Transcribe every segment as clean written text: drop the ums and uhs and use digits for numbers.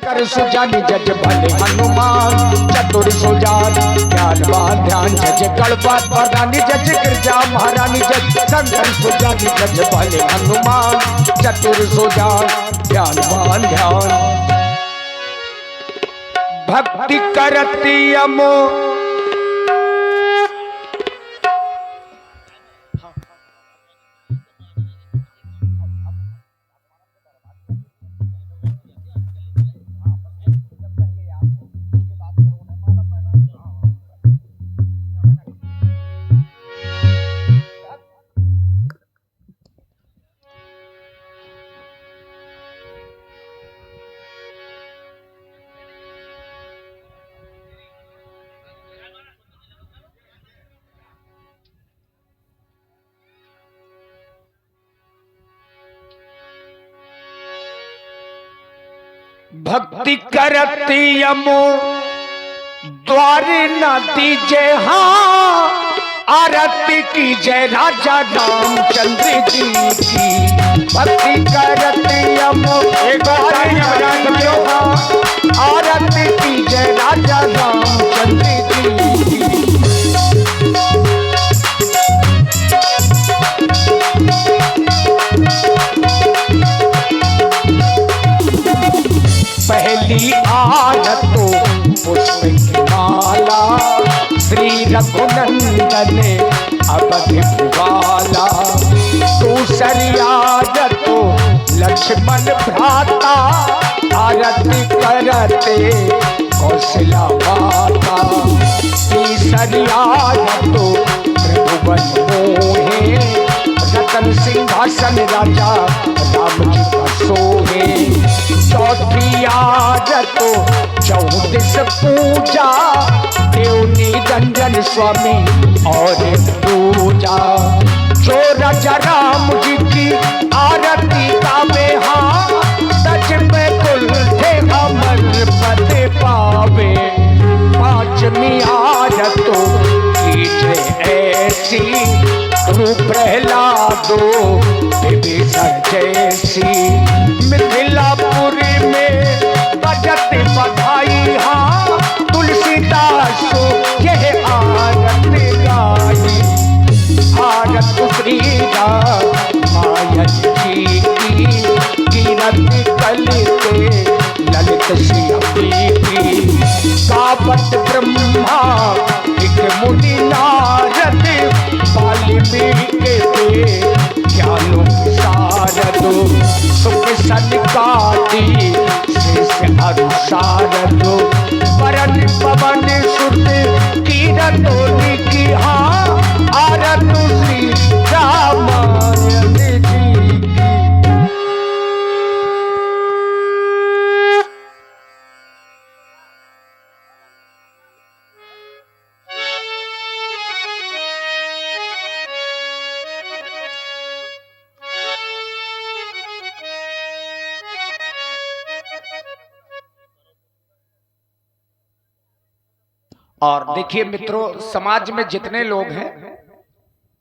कर सुजान जज भले हनुमान, चतुर सुजान ज्ञानवान ध्यान जज गणपत प्रधानी जज गिरजा महारानी जज शंकर सुजान जज भले हनुमान, चतुर सुजान ज्ञानवान ध्यान। भक्ति करती अमो भक्ति करती अमो द्वार न दीजे, हाँ आरती की जय राजा रामचंद्र जी की। भक्ति करती अमो द्वार न दीजे, हाँ आरती की जय राजा रामचंद्र जी की। पहली आरतो पुष्प की माला, श्री रघुनंदन अवधि भुवाला। दूसरी आरतो लक्ष्मण भ्राता, आरती करते कौशला माता। तीसरी आरतो त्रिभुवन मोहे, रतन सिंहासन राजा राम जी का सोहे। चौथी आरतो 34 पूजा, देव निरंजन स्वामी और पूजा। जो राजा राम जी की आरती गावे, हाँ सच में कुल थे अमर पद पावे। पांचवी आरतो कीजिए ऐसी, गुरु प्रहलादो विभीषण जैसी। मिथिलापुरी में बजत बधाई, हाँ तुलसीदास यह आरत गाई। आरत श्री रामायण जी की, कीरत कलिते ललित श्री की। गावत ब्रह्मा एक मुनि नारद, वाल्मीकि के ज्ञानो सारदो। सुख सनकादि शेष अनुसारदो, वरन पवन सुत कीरतों की, हाँ आरत श्री रामायण जी की। और देखिए मित्रों, समाज में जितने लोग हैं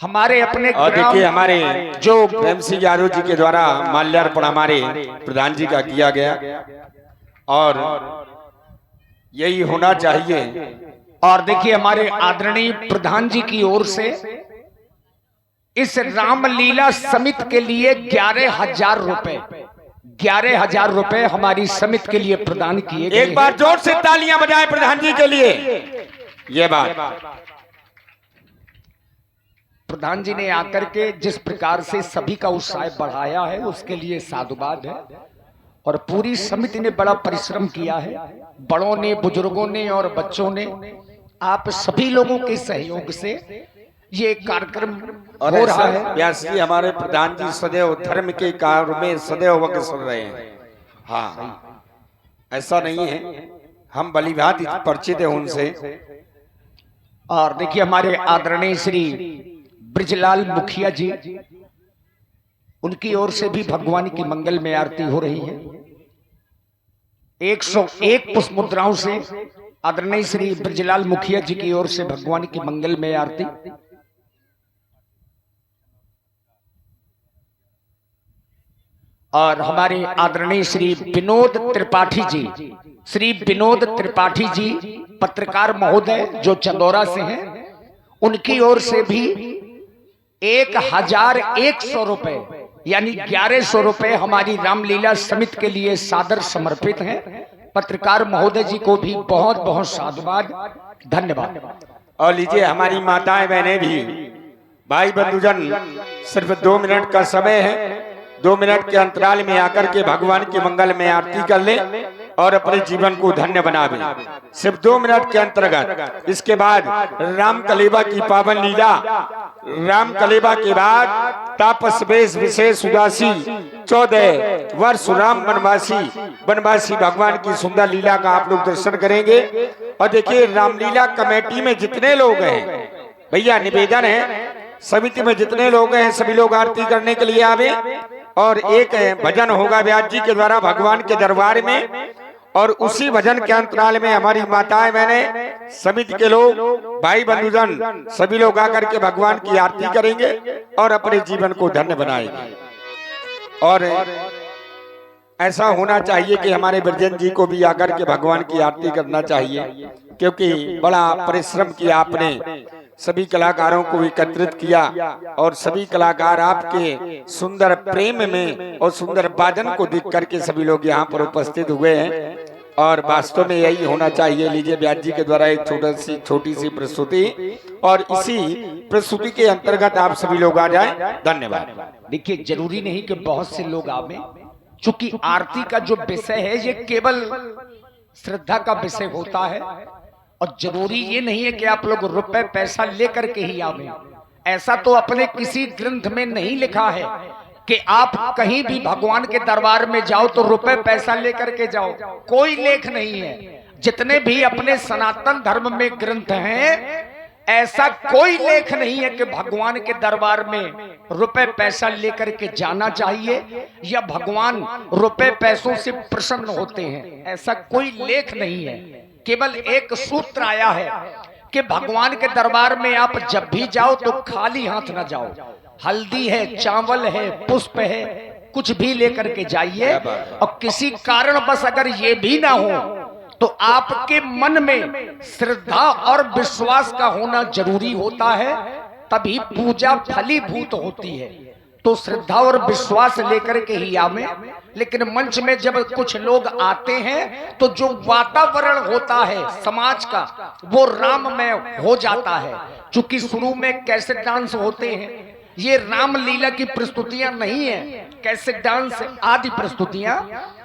हमारे अपने, और देखिए हमारे जो प्रेम सिंह यादव जी के द्वारा माल्यार्पण हमारे प्रधान जी का किया गया, और यही होना चाहिए। और देखिए हमारे आदरणीय प्रधान जी की ओर से इस रामलीला समिति के लिए 11,000 रुपए 11,000 रुपए हमारी समिति के लिए प्रदान किए गए। एक बार जोर से तालियां बजाएं प्रधान जी के लिए। ये बात प्रधान जी ने आकर के जिस प्रकार से सभी का उत्साह बढ़ाया है, उसके लिए साधुवाद है। और पूरी समिति ने बड़ा परिश्रम किया है, बड़ों ने, बुजुर्गों ने और बच्चों ने, आप सभी लोगों के सहयोग से ये कार्यक्रम हो रहा है। व्यास जी हमारे प्रधान जी सदैव धर्म के कार्य में सदैव अग्रसर रहे हैं। हाँ, ऐसा नहीं है, हम भलीभांति परिचित हैं उनसे। और देखिए हमारे आदरणीय श्री ब्रिजलाल मुखिया जी, उनकी ओर से भी भगवान की मंगल में आरती हो रही है। 101 पुष्प मुद्राओं से आदरणीय श्री ब्रिजलाल मुखिया जी की ओर से भगवान की मंगल में आरती। और हमारे आदरणीय श्री विनोद त्रिपाठी जी, श्री विनोद त्रिपाठी जी पत्रकार महोदय जो चंदौरा से हैं, उनकी ओर से भी 1100 रुपए यानी 1100 रुपए हमारी रामलीला समिति के लिए सादर समर्पित हैं। पत्रकार महोदय जी को भी बहुत बहुत साधुवाद, धन्यवाद। और लीजिए हमारी माताएं बहनें भी, भाई बंधुजन, सिर्फ 2 मिनट का समय है, 2 मिनट के अंतराल में आकर के भगवान की मंगल में आरती कर ले और अपने जीवन को धन्य बनावे। सिर्फ 2 मिनट के अंतर्गत। इसके बाद राम कलेवा की पावन लीला, राम कलेवा के बाद तापस वेश विशेष उदासी 14 वर्ष राम वनवासी भगवान की सुंदर लीला का आप लोग दर्शन करेंगे। और देखिए रामलीला कमेटी में जितने लोग हैं भैया, निवेदन है समिति में जितने लोग हैं सभी लोग आरती करने के लिए आवे। और एक भजन होगा व्यास जी के द्वारा भगवान के दरबार में, और उसी भजन के अंतराल में हमारी माताएं बहनें, समिति के लोग, भाई बंधुजन सभी लोग आकर के भगवान की आरती करेंगे और अपने जीवन को धन्य बनाएंगे। और ऐसा होना चाहिए कि हमारे ब्रजेंद्र जी को भी आकर के भगवान की आरती करना चाहिए, क्योंकि बड़ा परिश्रम किया आपने, सभी कलाकारों को एकत्रित किया और सभी कलाकार आपके सुंदर प्रेम में और सुंदर वादन को देख करके सभी लोग यहाँ पर उपस्थित हुए हैं। और वास्तव में यही होना चाहिए। लीजिए व्यास जी के द्वारा एक छोटी सी प्रस्तुति, और इसी प्रस्तुति के अंतर्गत आप सभी लोग आ जाएं। धन्यवाद। देखिए जरूरी नहीं कि बहुत से लोग आवे, चूंकि आरती का जो विषय है ये केवल श्रद्धा का विषय होता है, और जरूरी ये नहीं है कि आप लोग रुपए पैसा लेकर के ही आवे। ऐसा तो अपने किसी ग्रंथ में नहीं लिखा है कि आप कहीं भी भगवान के दरबार में जाओ तो रुपए पैसा लेकर के जाओ, कोई लेख नहीं है। जितने भी अपने सनातन धर्म में ग्रंथ हैं, ऐसा कोई लेख नहीं है कि भगवान के दरबार में रुपए पैसा लेकर के जाना चाहिए या भगवान रुपए पैसों से प्रसन्न होते हैं, ऐसा कोई लेख नहीं है। केवल एक सूत्र आया है कि भगवान के दरबार में आप जब भी जाओ तो खाली हाथ न जाओ। हल्दी है, चावल है, पुष्प है, कुछ भी लेकर के जाइए। और किसी कारण बस अगर ये भी ना हो तो आपके मन में श्रद्धा और विश्वास का होना जरूरी होता है, तभी पूजा फलीभूत होती है। तो श्रद्धा और विश्वास लेकर के ही आवे। लेकिन मंच में जब कुछ लोग आते हैं तो जो वातावरण होता है समाज का वो राममय हो जाता है। चूंकि शुरू में कैसेट डांस होते हैं, ये रामलीला की प्रस्तुतियां नहीं है, कैसेट डांस आदि प्रस्तुतियां।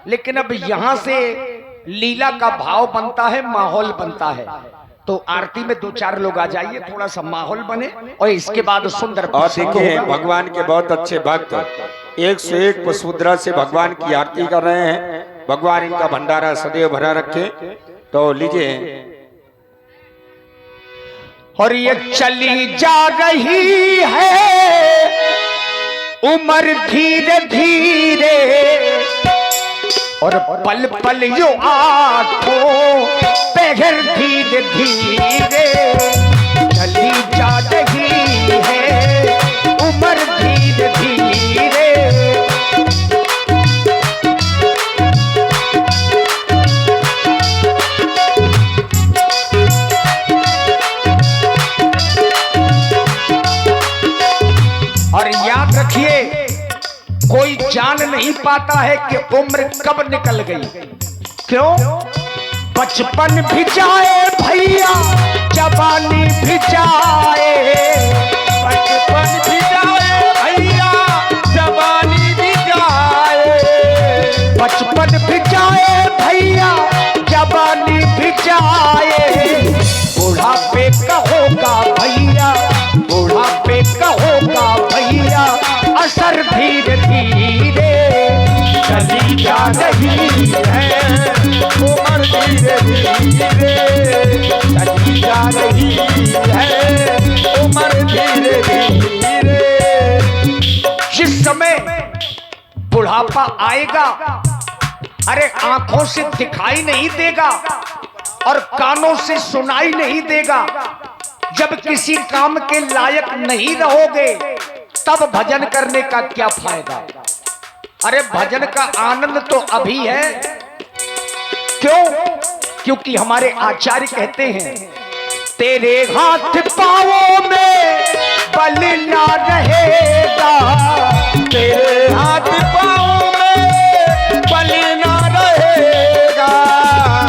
लेकिन अब यहाँ से लीला का भाव बनता है, माहौल बनता है। तो आरती में 2-4 लोग आ जाइए, थोड़ा सा माहौल बने और इसके बाद सुंदर। और देखिए भगवान के बहुत अच्छे भक्त 101 पुष्पमुद्रा से भगवान की आरती कर रहे हैं। भगवान इनका भंडारा सदैव भरा रखे। तो लीजिए। और ये चली जा रही है उम्र धीरे धीरे, और पल पल यो आंखों पहर धीरे धीरे, चली जा रही है उम्र धीरे धीरे। और याद रखिए, कोई जान नहीं पाता है कि उम्र कब निकल गई। क्यों? बचपन भी जाए भैया, जवानी भी जाए, बचपन भी जाए भैया, जवानी भी जाए, बचपन भी जाए भैया, जवानी भी जाए। बुढ़ापे का होगा भैया, बुढ़ापे का होगा भैया, असर धीरे धीरे चली जा रही है उम्र धीरे धीरे, चली जा रही है उम्र धीरे धीरे। जिस समय बुढ़ापा आएगा, अरे आंखों से दिखाई नहीं देगा और कानों से सुनाई नहीं देगा। जब किसी काम के लायक नहीं रहोगे तब भजन करने का क्या फायदा। अरे भजन का आनंद तो अभी है। क्यों? क्योंकि हमारे आचार्य कहते हैं तेरे हाथ पांवों में बल ना रहेगा, तेरे हाथ पाँव में बल ना रहेगा।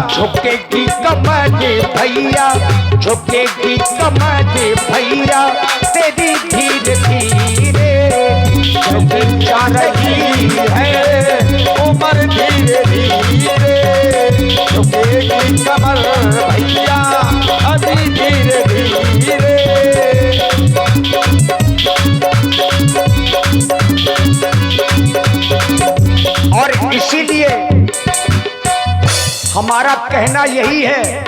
झुकेगी कमर भैया, झुकेगी कमर भैया, तेरी धीरे धीरे चलती जा रही है उम्र धीरे धीरे, झुकेगी कमर भैया अभी धीरे धीरे। और इसीलिए हमारा कहना यही है,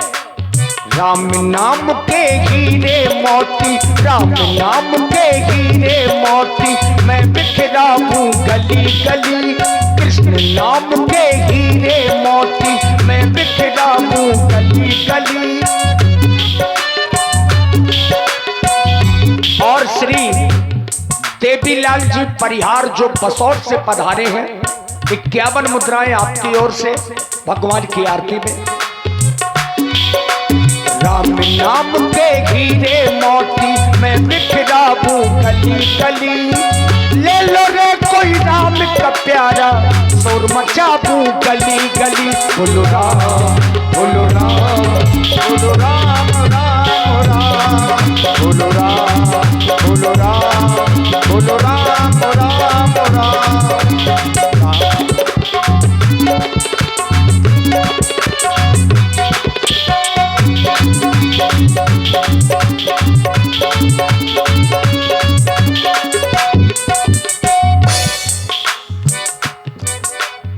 राम नाम के हीरे मोती, राम नाम के हीरे मोती, मैं बिखरा हूँ गली गली। कृष्ण नाम के हीरे मोती, मैं बिखरा हूँ गली गली। और श्री देवीलाल जी परिहार जो बसौर से पधारे हैं, 51 मुद्राएं आपकी ओर से भगवान की आरती में। राम नाम के हीरे मोती, मैं बिखरा हूँ गली गली। ले लो रे कोई राम का प्यारा, शोर मचा हूँ गली गली। बोलो राम, बोलो राम, बोलो राम राम राम, बोलो राम, बोलो राम, बोलो राम राम राम।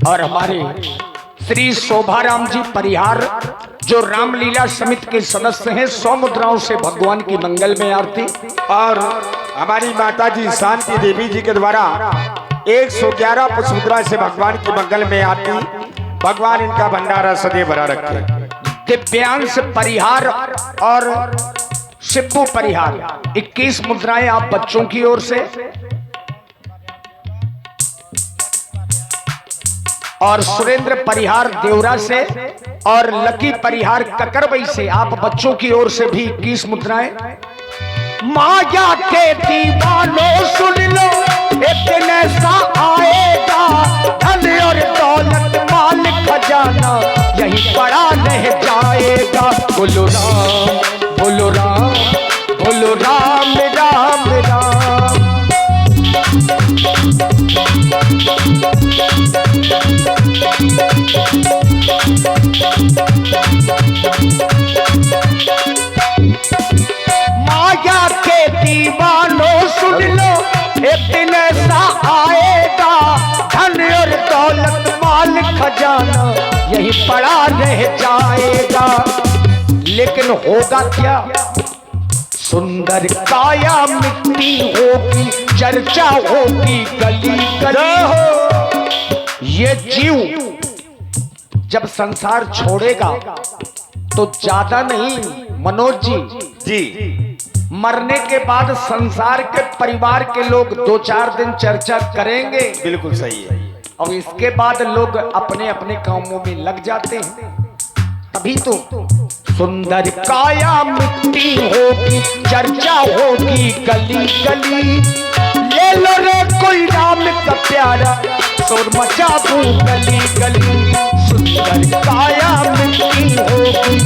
और हमारे श्री शोभाराम जी परिहार जो रामलीला समिति के सदस्य हैं, 100 मुद्राओं से भगवान की मंगल में आरती। और हमारी माता जी शांति देवी जी के द्वारा 111 पुष्प मुद्रा से भगवान की मंगल में आरती। भगवान इनका भंडारा सदैव भरा रखे। दिव्यांश परिहार और शिब्बू परिहार 21 मुद्राएं आप बच्चों की ओर से। और सुरेंद्र परिहार देवरा से और लकी परिहार ककरबई से आप बच्चों की ओर से भी 21 मुद्राएं। माया के दीवानों सुन लो, एक दिन ऐसा आएगा, धन और दौलत माल खजाना यही पड़ा रह जाएगा। बोलो राम, बोलो राम, बोलो राम राम राम। माया के दीवानों सुन लो, एक दिन ऐसा आएगा, धन और दौलत माल खजाना यही पड़ा रह जाएगा। लेकिन होगा क्या? सुंदर काया मिट्टी होगी, चर्चा होगी गली गली। ये जीव जब संसार छोड़ेगा तो ज्यादा नहीं मनोज जी, मरने के बाद संसार के परिवार के लोग 2-4 दिन चर्चा करेंगे। बिल्कुल सही है। और इसके बाद लोग अपने अपने कामों में लग जाते हैं। तभी तो सुंदर काया मिट्टी होगी, चर्चा होगी गली गली। ले लो रे कोई राम का प्यारा, शोर मचा दूं गली गली। सुंदर काया मिट्टी होगी,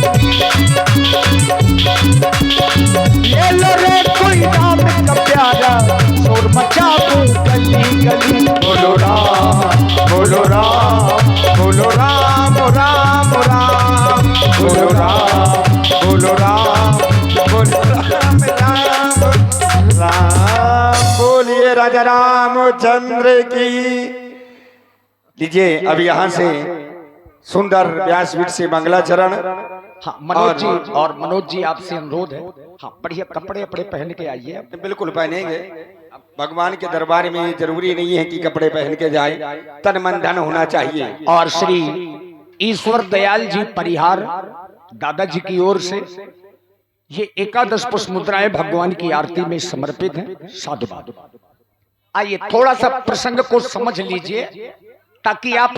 ले लो रे कोई राम का प्यारा, शोर मचा दूं गली गली। बोलो राम, बोलो राम, बोलो राम राम राम, बोलो राम, बोलो राम, बोलो राम राम राम। बोलिए राजा रामचंद्र की। लीजिए अब यहाँ से सुंदर व्यासपीठ से मंगलाचरण। हाँ मनोज जी, और मनोज जी आपसे अनुरोध है, हाँ बढ़िया कपड़े अपने पहन के आइए। बिल्कुल पहनेंगे। भगवान के दरबार में जरूरी नहीं है कि कपड़े पहन के जाए, तन मन धन होना चाहिए। और श्री ईश्वर दयाल जी परिहार दादाजी की ओर से ये 11 पुष्प मुद्राएं भगवान की आरती में समर्पित हैं। साधुवाद। आइए थोड़ा सा प्रसंग को समझ लीजिए ताकि आप